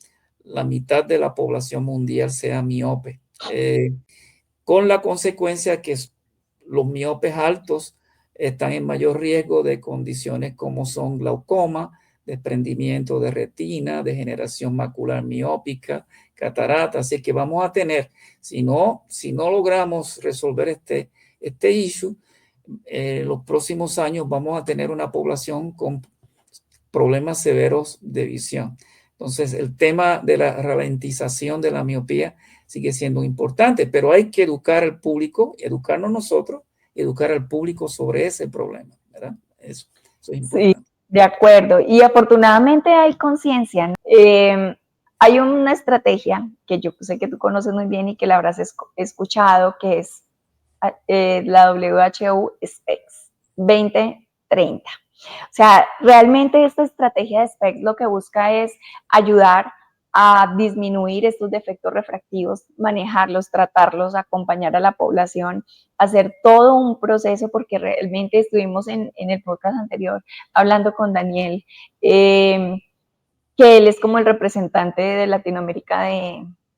la mitad de la población mundial sea miope, con la consecuencia que los miopes altos están en mayor riesgo de condiciones como son glaucoma, desprendimiento de retina, degeneración macular miópica, catarata. Así que vamos a tener, si no logramos resolver este issue, los próximos años vamos a tener una población con problemas severos de visión. Entonces, el tema de la ralentización de la miopía sigue siendo importante, pero hay que educar al público, educarnos nosotros, educar al público sobre ese problema, ¿verdad? Eso es importante. Sí, de acuerdo. Y afortunadamente hay conciencia, ¿no? Hay una estrategia que yo sé que tú conoces muy bien y que la habrás escuchado, que es la WHO SPECS 2030. O sea, realmente esta estrategia de SPECS lo que busca es ayudar a disminuir estos defectos refractivos, manejarlos, tratarlos, acompañar a la población, hacer todo un proceso, porque realmente estuvimos en el podcast anterior hablando con Daniel, que él es como el representante de Latinoamérica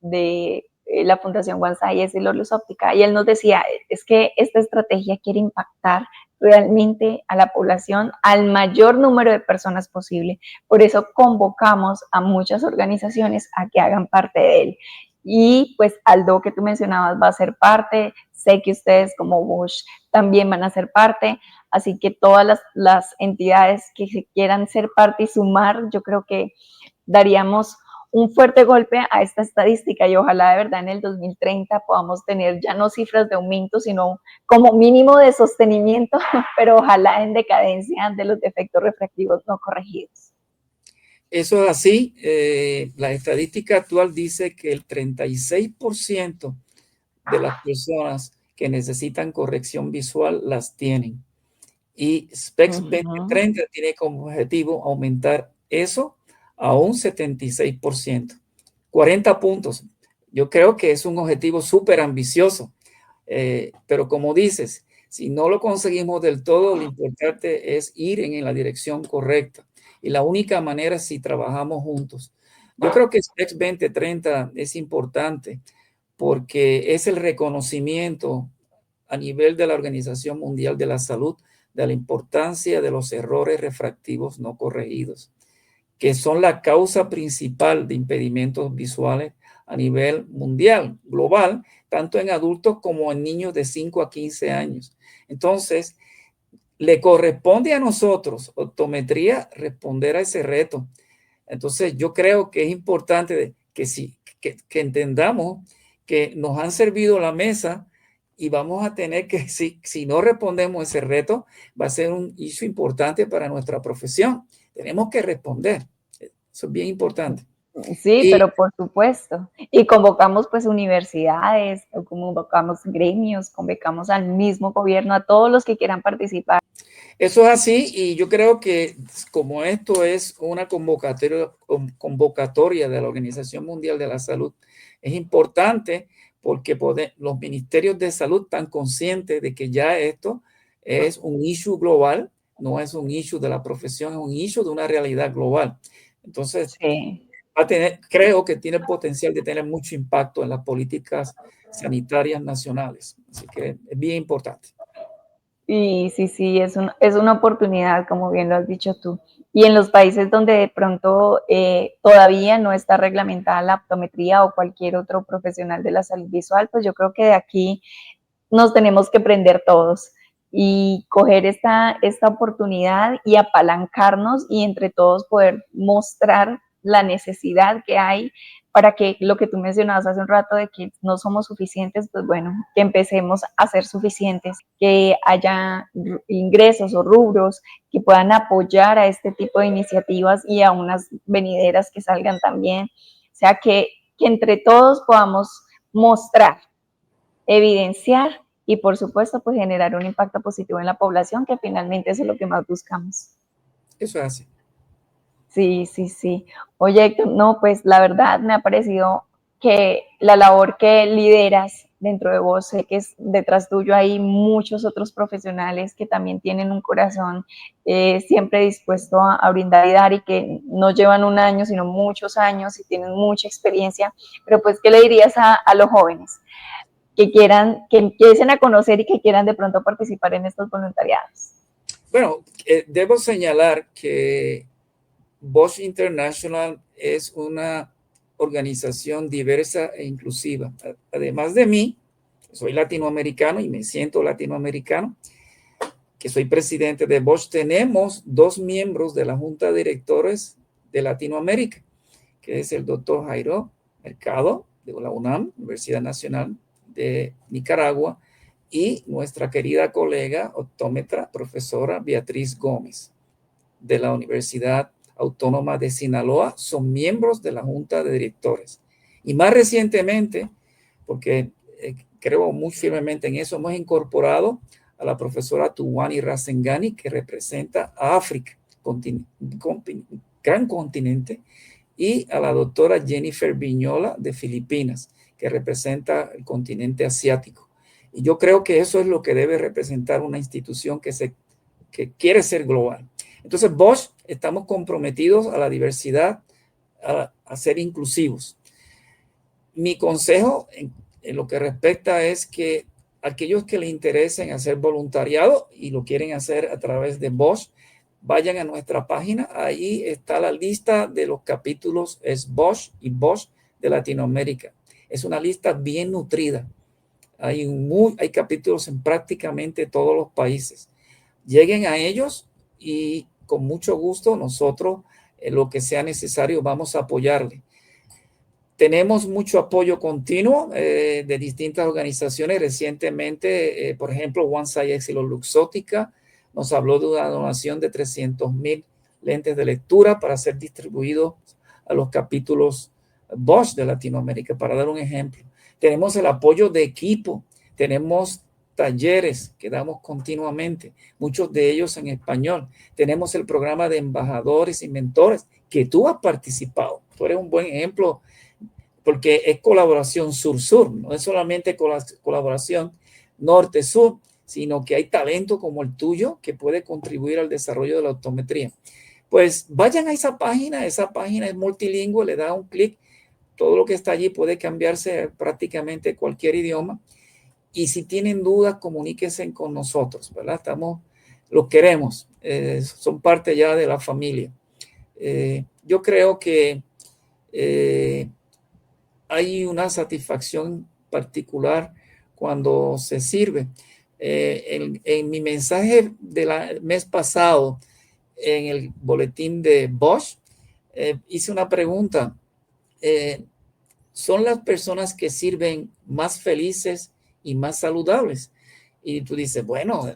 de la Fundación One Science y Lorus Óptica, y él nos decía, es que esta estrategia quiere impactar realmente a la población, al mayor número de personas posible. Por eso convocamos a muchas organizaciones a que hagan parte de él. Y pues Aldo, que tú mencionabas, va a ser parte, sé que ustedes como Bush también van a ser parte, así que todas las entidades que se quieran ser parte y sumar, yo creo que daríamos un fuerte golpe a esta estadística y ojalá de verdad en el 2030 podamos tener ya no cifras de aumento, sino como mínimo de sostenimiento, pero ojalá en decadencia de los defectos refractivos no corregidos. Eso es así. La estadística actual dice que el 36% de las personas que necesitan corrección visual las tienen. Y SPECS 2030 tiene como objetivo aumentar eso a un 76%. 40 puntos. Yo creo que es un objetivo súper ambicioso, pero como dices, si no lo conseguimos del todo, lo importante es ir en la dirección correcta. Y la única manera es si trabajamos juntos. Yo creo que SPECS 2030 es importante porque es el reconocimiento a nivel de la Organización Mundial de la Salud de la importancia de los errores refractivos no corregidos, que son la causa principal de impedimentos visuales a nivel mundial, global, tanto en adultos como en niños de 5 a 15 años. Entonces, le corresponde a nosotros, optometría, responder a ese reto. Entonces, yo creo que es importante que entendamos que nos han servido la mesa y vamos a tener que, si no respondemos ese reto, va a ser un issue importante para nuestra profesión. Tenemos que responder. Eso es bien importante. Sí, pero por supuesto. Y convocamos pues universidades, o convocamos gremios, convocamos al mismo gobierno, a todos los que quieran participar. Eso es así y yo creo que como esto es una convocatoria de la Organización Mundial de la Salud, es importante porque los ministerios de salud están conscientes de que ya esto es un issue global, no es un issue de la profesión, es un issue de una realidad global. Entonces, sí, creo que tiene el potencial de tener mucho impacto en las políticas sanitarias nacionales. Así que es bien importante. y sí, es una oportunidad, como bien lo has dicho tú. Y en los países donde de pronto todavía no está reglamentada la optometría o cualquier otro profesional de la salud visual, pues yo creo que de aquí nos tenemos que prender todos y coger esta oportunidad y apalancarnos y entre todos poder mostrar la necesidad que hay para que lo que tú mencionabas hace un rato de que no somos suficientes, pues bueno, que empecemos a ser suficientes, que haya ingresos o rubros que puedan apoyar a este tipo de iniciativas y a unas venideras que salgan también. O sea, que entre todos podamos mostrar, evidenciar y por supuesto pues generar un impacto positivo en la población, que finalmente eso es lo que más buscamos. Eso es así. Sí. Oye, Héctor, no, pues la verdad me ha parecido que la labor que lideras dentro de vos, sé que es detrás tuyo hay muchos otros profesionales que también tienen un corazón siempre dispuesto a brindar y dar y que no llevan un año, sino muchos años y tienen mucha experiencia. Pero pues, ¿qué le dirías a los jóvenes que quieran, que empiecen a conocer y que quieran de pronto participar en estos voluntariados? Bueno, debo señalar que Bosch International es una organización diversa e inclusiva. Además de mí, soy latinoamericano y me siento latinoamericano, que soy presidente de Bosch, tenemos 2 miembros de la Junta de Directores de Latinoamérica, que es el doctor Jairo Mercado, de la UNAM, Universidad Nacional de Nicaragua, y nuestra querida colega optómetra, profesora Beatriz Gómez, de la Universidad Autónoma de Sinaloa, son miembros de la Junta de Directores. Y más recientemente, porque creo muy firmemente en eso, hemos incorporado a la profesora Tuwani Rasengani, que representa a África, gran continente, y a la doctora Jennifer Viñola de Filipinas, que representa el continente asiático. Y yo creo que eso es lo que debe representar una institución que quiere ser global. Entonces, Bosch, estamos comprometidos a la diversidad, a ser inclusivos. Mi consejo en lo que respecta es que aquellos que les interesen hacer voluntariado y lo quieren hacer a través de Bosch, vayan a nuestra página. Ahí está la lista de los capítulos, es Bosch y Bosch de Latinoamérica. Es una lista bien nutrida. Hay capítulos en prácticamente todos los países. Lleguen a ellos y con mucho gusto nosotros, lo que sea necesario, vamos a apoyarle. Tenemos mucho apoyo continuo de distintas organizaciones. Recientemente, por ejemplo, One Size Luxótica nos habló de una donación de 300,000 lentes de lectura para ser distribuidos a los capítulos Bosch de Latinoamérica, para dar un ejemplo. Tenemos el apoyo de equipo, tenemos talleres que damos continuamente, muchos de ellos en español. Tenemos el programa de embajadores y mentores que tú has participado. Tú eres un buen ejemplo porque es colaboración sur-sur, no es solamente colaboración norte-sur, sino que hay talento como el tuyo que puede contribuir al desarrollo de la optometría. Pues vayan a esa página es multilingüe, le da un clic, todo lo que está allí puede cambiarse prácticamente cualquier idioma. Y si tienen dudas, comuníquense con nosotros, ¿verdad? Los queremos, son parte ya de la familia. Yo creo que hay una satisfacción particular cuando se sirve. En mi mensaje del mes pasado, en el boletín de Bosch, hice una pregunta. ¿Son las personas que sirven más felices y más saludables? Y tú dices, bueno,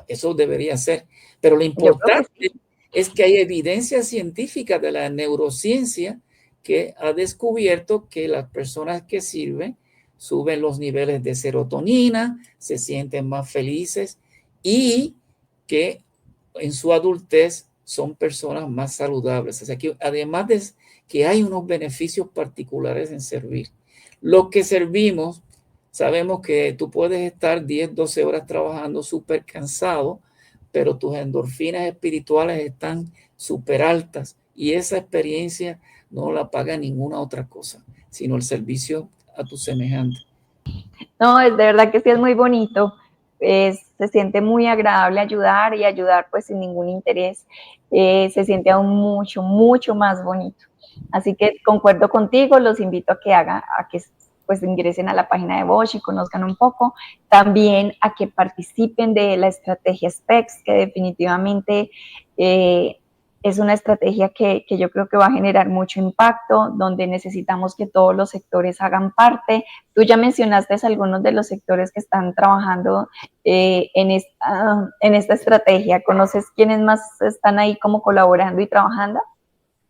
eso debería ser. Pero lo importante es que hay evidencia científica de la neurociencia que ha descubierto que las personas que sirven suben los niveles de serotonina, se sienten más felices y que en su adultez son personas más saludables. O sea que además de que hay unos beneficios particulares en servir. Los que servimos, sabemos que tú puedes estar 10, 12 horas trabajando súper cansado, pero tus endorfinas espirituales están súper altas y esa experiencia no la paga ninguna otra cosa, sino el servicio a tu semejante. No, es de verdad que sí, es muy bonito. Se siente muy agradable ayudar y ayudar pues sin ningún interés. Se siente aún mucho, mucho más bonito. Así que concuerdo contigo, los invito a que pues ingresen a la página de Bosch y conozcan un poco. También a que participen de la estrategia SPECS, que definitivamente es una estrategia que yo creo que va a generar mucho impacto, donde necesitamos que todos los sectores hagan parte. Tú ya mencionaste algunos de los sectores que están trabajando en esta estrategia. ¿Conoces quiénes más están ahí como colaborando y trabajando?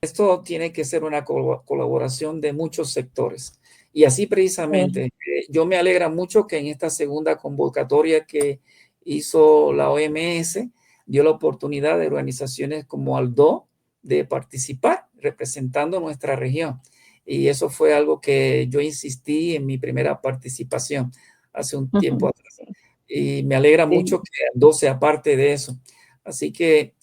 Esto tiene que ser una colaboración de muchos sectores. Y así precisamente, yo me alegra mucho que en esta segunda convocatoria que hizo la OMS, dio la oportunidad de organizaciones como ALDO de participar representando nuestra región. Y eso fue algo que yo insistí en mi primera participación hace un tiempo atrás. Y me alegra mucho que ALDO sea parte de eso. Así que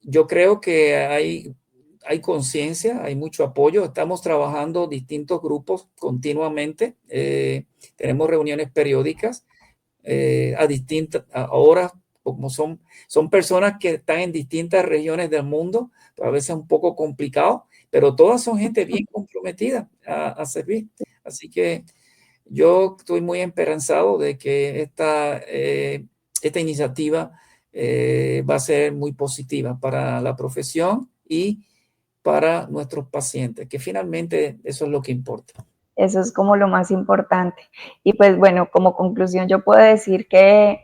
yo creo que hay conciencia, hay mucho apoyo. Estamos trabajando distintos grupos continuamente. Tenemos reuniones periódicas a distintas horas, como son personas que están en distintas regiones del mundo, a veces un poco complicado, pero todas son gente bien comprometida a servir. Así que yo estoy muy esperanzado de que esta iniciativa va a ser muy positiva para la profesión y para nuestros pacientes, que finalmente eso es lo que importa. Eso es como lo más importante. Y pues bueno, como conclusión yo puedo decir que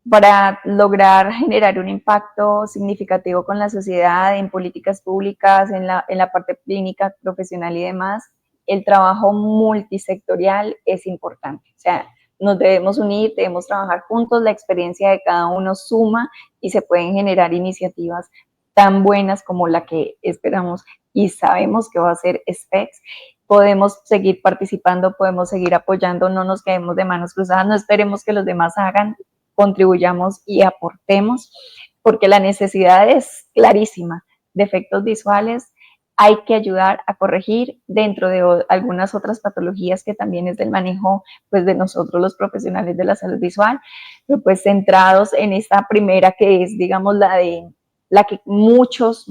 para lograr generar un impacto significativo con la sociedad, en políticas públicas, en la parte clínica, profesional y demás, el trabajo multisectorial es importante. O sea, nos debemos unir, debemos trabajar juntos, la experiencia de cada uno suma y se pueden generar iniciativas tan buenas como la que esperamos y sabemos que va a ser SPECS. Podemos seguir participando, podemos seguir apoyando, no nos quedemos de manos cruzadas, no esperemos que los demás hagan, contribuyamos y aportemos, porque la necesidad es clarísima. Defectos visuales hay que ayudar a corregir dentro de algunas otras patologías que también es del manejo pues, de nosotros los profesionales de la salud visual, pero pues centrados en esta primera que es, digamos, la que muchos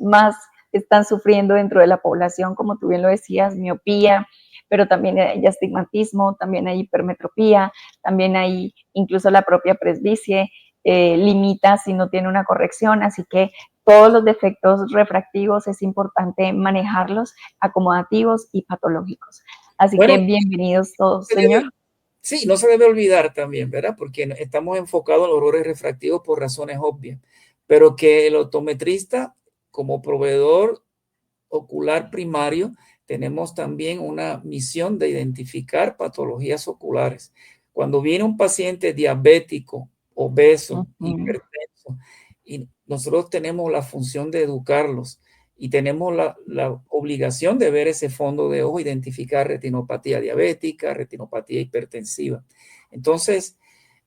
más están sufriendo dentro de la población, como tú bien lo decías, miopía, pero también hay astigmatismo, también hay hipermetropía, también hay incluso la propia presbicie, limita si no tiene una corrección, así que todos los defectos refractivos es importante manejarlos, acomodativos y patológicos. Así que Bueno, bienvenidos todos, señor. sí, no se debe olvidar también, ¿verdad? Porque estamos enfocados en los errores refractivos por razones obvias, pero que el optometrista, como proveedor ocular primario, tenemos también una misión de identificar patologías oculares. Cuando viene un paciente diabético, obeso, Ujú. hipertenso, y nosotros tenemos la función de educarlos y tenemos la obligación de ver ese fondo de ojo, identificar retinopatía diabética, retinopatía hipertensiva. Entonces,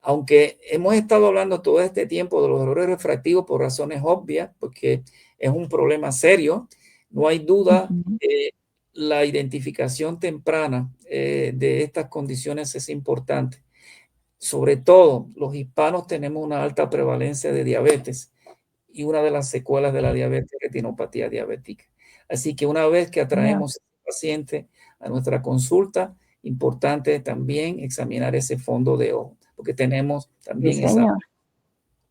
aunque hemos estado hablando todo este tiempo de los errores refractivos por razones obvias, porque es un problema serio, no hay duda, Ujú. la identificación temprana de estas condiciones es importante. Sobre todo, los hispanos tenemos una alta prevalencia de diabetes y una de las secuelas de la diabetes es retinopatía diabética. Así que una vez que Señor. atraemos al paciente a nuestra consulta, importante también examinar ese fondo de ojo, porque tenemos Sí, también esa. señor.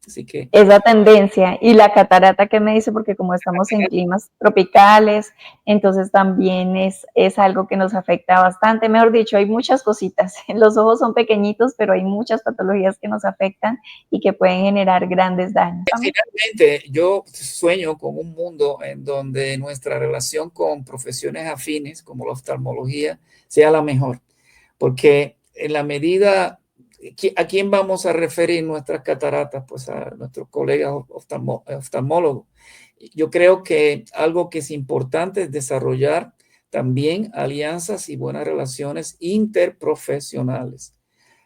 Así que Esa tendencia y la catarata que me dice, porque como estamos en climas tropicales, entonces también es algo que nos afecta bastante. Mejor dicho, hay muchas cositas. Los ojos son pequeñitos, pero hay muchas patologías que nos afectan y que pueden generar grandes daños. finalmente, yo sueño con un mundo en donde nuestra relación con profesiones afines como la oftalmología sea la mejor, porque en la medida, ¿a quién vamos a referir nuestras cataratas? Pues a nuestros colegas oftalmólogos. Yo creo que algo que es importante es desarrollar también alianzas y buenas relaciones interprofesionales.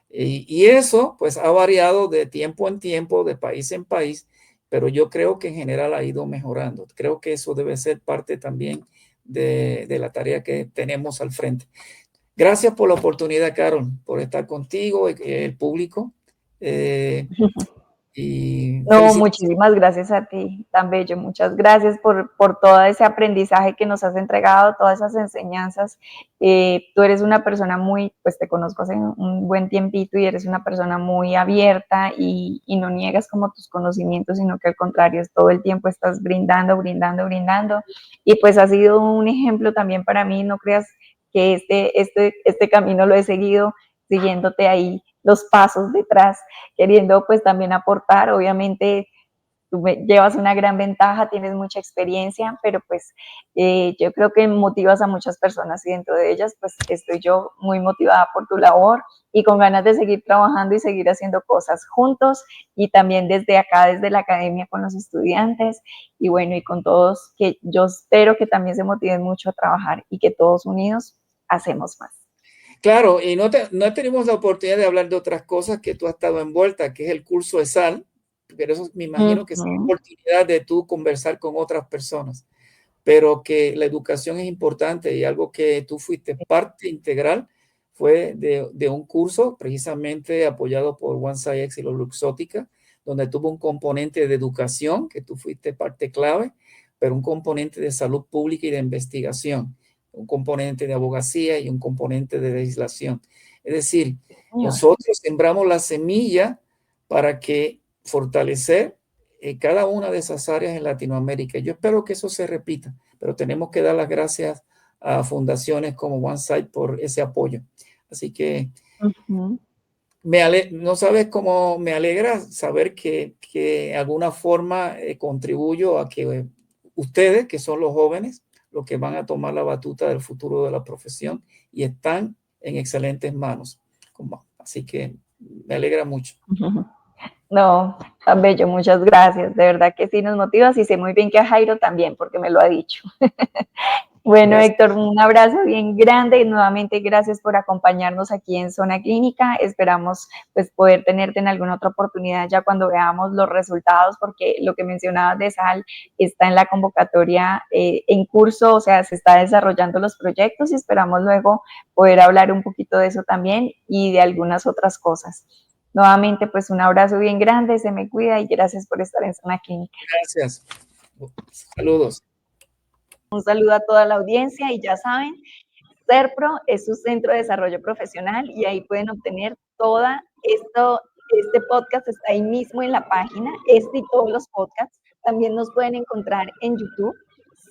Y eso pues ha variado de tiempo en tiempo, de país en país, pero yo creo que en general ha ido mejorando. Creo que eso debe ser parte también de la tarea que tenemos al frente. Gracias por la oportunidad, Carol, por estar contigo y el público. Y No, felicitaciones. muchísimas gracias a ti, tan bello. Muchas gracias por todo ese aprendizaje que nos has entregado, todas esas enseñanzas. Tú eres una persona muy, pues te conozco hace un buen tiempito y eres una persona muy abierta y no niegas como tus conocimientos, sino que al contrario, es todo el tiempo estás brindando, brindando, brindando. Y pues ha sido un ejemplo también para mí, no creas que este camino lo he seguido siguiéndote ahí los pasos detrás, queriendo pues también aportar. Obviamente tú llevas una gran ventaja, tienes mucha experiencia, pero pues yo creo que motivas a muchas personas y dentro de ellas pues estoy yo muy motivada por tu labor y con ganas de seguir trabajando y seguir haciendo cosas juntos y también desde acá, desde la academia con los estudiantes y bueno, y con todos que yo espero que también se motiven mucho a trabajar y que todos unidos hacemos más. Claro, y no tenemos la oportunidad de hablar de otras cosas que tú has estado envuelta, que es el curso de SAL, pero eso me Uh imagino que es la -huh. oportunidad de tú conversar con otras personas, pero que la educación es importante y algo que tú fuiste parte integral fue de un curso precisamente apoyado por One SciEx y la Luxótica, donde tuvo un componente de educación, que tú fuiste parte clave, pero un componente de salud pública y de investigación, un componente de abogacía y un componente de legislación. Es decir, Señor. nosotros sembramos la semilla para que fortalecer cada una de esas áreas en Latinoamérica. Yo espero que eso se repita, pero tenemos que dar las gracias a fundaciones como OneSight por ese apoyo. Así que Uh -huh. no sabes cómo me alegra saber que de alguna forma contribuyo a que ustedes, que son los jóvenes, los que van a tomar la batuta del futuro de la profesión y están en excelentes manos. Así que me alegra mucho. No, tan bello, muchas gracias. De verdad que sí nos motivas y sé muy bien que a Jairo también, porque me lo ha dicho. Bueno, Gracias. Héctor, un abrazo bien grande y nuevamente gracias por acompañarnos aquí en Zona Clínica. Esperamos pues poder tenerte en alguna otra oportunidad ya cuando veamos los resultados, porque lo que mencionabas de SAL está en la convocatoria en curso, o sea, se está desarrollando los proyectos y esperamos luego poder hablar un poquito de eso también y de algunas otras cosas. Nuevamente, pues un abrazo bien grande, se me cuida y gracias por estar en Zona Clínica. Gracias. Saludos. Un saludo a toda la audiencia y ya saben, CERPRO es su centro de desarrollo profesional y ahí pueden obtener todo esto. Este podcast está ahí mismo en la página, este y todos los podcasts, También nos pueden encontrar en YouTube,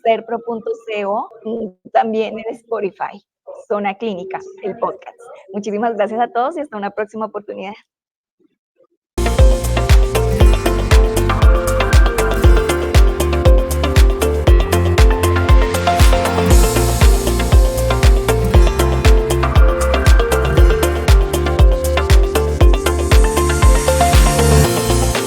serpro.co, y también en Spotify, Zona Clínica, el podcast. Muchísimas gracias a todos y hasta una próxima oportunidad.